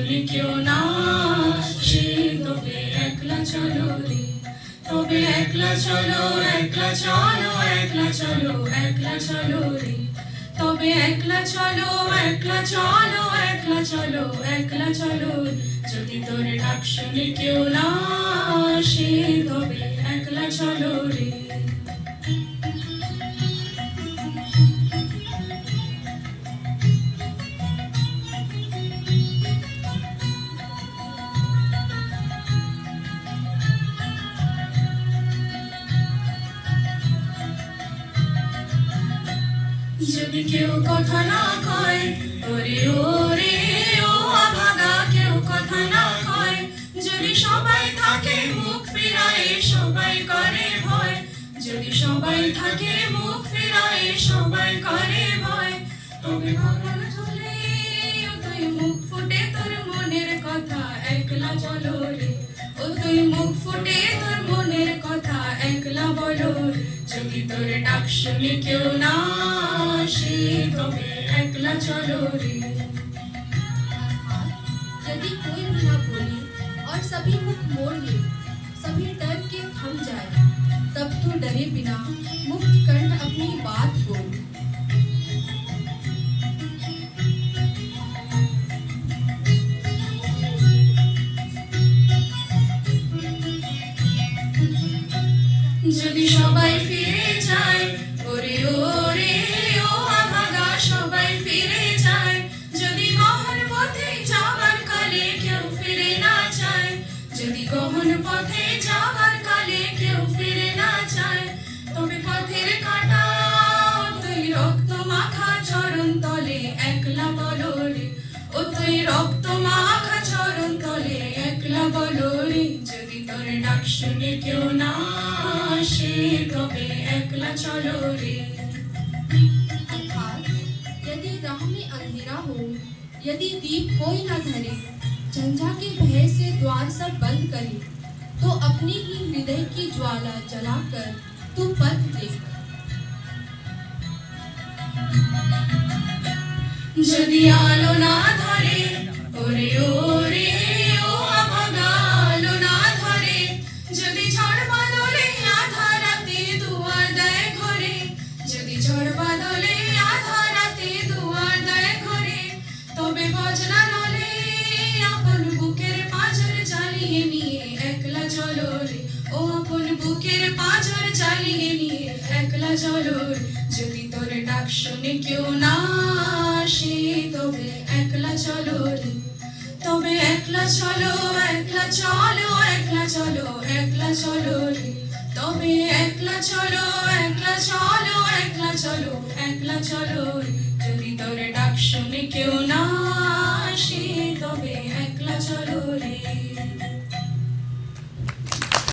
শুনি কেউ না আসে, তবে একলা চলো রে, তবে একলা চলো, একলা চলো, একলা চলো, একলা চলো রে, তবে একলা চলো, একলা চলো, একলা চলো, একলা চলো রে। যদি তোর ডাক শুনি কেউ না আসে, তবে একলা চলো রে। যদি কেউ কথা না কয়, ওরে ওরে ও অভাগা, কেউ কথা না কয়, যদি সবাই থাকে মুখ ফিরায়, সবাই করে ভয়, যদি সবাই থাকে মুখ ফিরায়, সবাই করে ভয়, তবে গগন চলে ও তুই মুখ ফুটে তোর মনের কথা একলা চলো রে, ও তুই মুখ ফুটে তোর মনের কথা একলা বলো রে। যদি তোর ডাক শুনি কেউ না আসে, তবে একলা चलो रे। यदि कोई भी न बोले और सभी मुख मोड़ ले, सभी डर के थम जाए, तब तो डरे बिना मुक्त कंठ अपनी बात बोल। যদি সবাই ফিরে যায়, ওরে ওরে ও আভাগা, সবাই ফিরে যায়, যদি গহন পথে যাবার কালে কেউ ফিরে না চায়, যদি গহন পথে যাবার কালে কেউ ফিরে না চায়, তবে পথের কাঁটা তুই রক্ত মাখা চরণ তলে একলা বলো রে, ও তুই রক্ত মাখা চরণ তলে একলা বলো রে। যদি তোর ডাক শুনে কেউ না আসে, তবে একলা চলো রে। अर्थात यदि राह में अंधेरा हो, यदि दीप कोई न धरे, झंझा के भय से द्वार सब बंद करे, तो अपनी ही हृदय की ज्वाला जलाकर तू पथ देख। যদি আলো না ধরে, ওরে ওরে ও আভাগা আলো না ধরে, যদি ঝড় বাদলে আধা রাতে দুয়ার দেয় ঘরে, যদি ঝড় বাদলে আধা রাতে দুয়ার দেয় ঘরে, তবে বজনা নলে আপন বুকের পাঁজর জ্বালিয়ে নিয়ে একলা চলো রে, ও আপন বুকের পাঁজর জ্বালিয়ে নিয়ে একলা চলো রে। যদি তোর ডাক শুনে কেউ না আসে, তবে একলা চলো রে, তবে একলা চলো, একলা চলো, একলা চলো, একলা চলো রে, তবে একলা চলো,